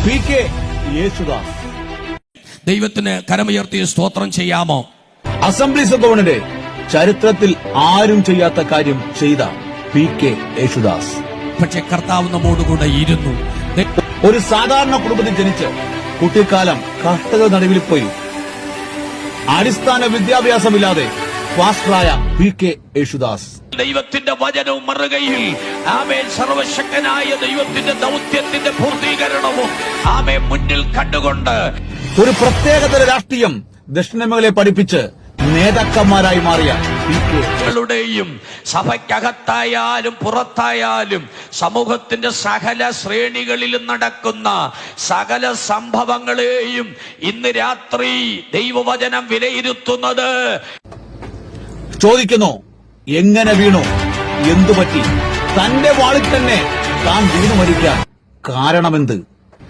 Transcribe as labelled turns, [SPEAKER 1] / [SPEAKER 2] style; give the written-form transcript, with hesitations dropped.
[SPEAKER 1] PK Yesudas.
[SPEAKER 2] ദൈവത്തിന് കരമുയർത്തി സ്തോത്രം ചെയ്യാമോ?
[SPEAKER 1] അസംബ്ലീസ് ഓഫ് ഗോഡിന്റെ ചരിത്രത്തിൽ ആരും ചെയ്യാത്ത കാര്യം ചെയ്ത PK യേശുദാസ്.
[SPEAKER 2] പക്ഷെ കർത്താവ് നമ്മോടുകൂടെ ഇരുന്നു.
[SPEAKER 1] ഒരു സാധാരണ കുടുംബത്തിൽ ജനിച്ച് കുട്ടിക്കാലം കഷ്ടത നടുവിൽ പോയി അടിസ്ഥാന വിദ്യാഭ്യാസമില്ലാതെ പാസ്റ്ററായ PK യേശുദാസ്
[SPEAKER 2] ദൈവത്തിന്റെ വചനവും മറുകയിൽ ആമേൻ സർവശക്തനായ ദൈവത്തിന്റെ ദൗത്യത്തിന്റെ പൂർത്തീകരണവും ആമേൻ മുന്നിൽ കണ്ടുകൊണ്ട്
[SPEAKER 1] ഒരു പ്രത്യേകതര രാഷ്ട്രീയം ദക്ഷിണമേഖലയെ പഠിപ്പിച്ച് നേതാക്കന്മാരായി മാറിയ
[SPEAKER 2] ളുടെയും സഭയ്ക്കകത്തായാലും പുറത്തായാലും സമൂഹത്തിന്റെ സകല ശ്രേണികളിലും നടക്കുന്ന സകല സംഭവങ്ങളെയും ഇന്ന് രാത്രി ദൈവവചനം വിലയിരുത്തുന്നത്.
[SPEAKER 1] ചോദിക്കുന്നു, എങ്ങനെ വീണു, എന്തുപറ്റി, തന്റെ വാളിൽ തന്നെ താൻ വീണു മരിക്കാൻ കാരണമെന്ത്?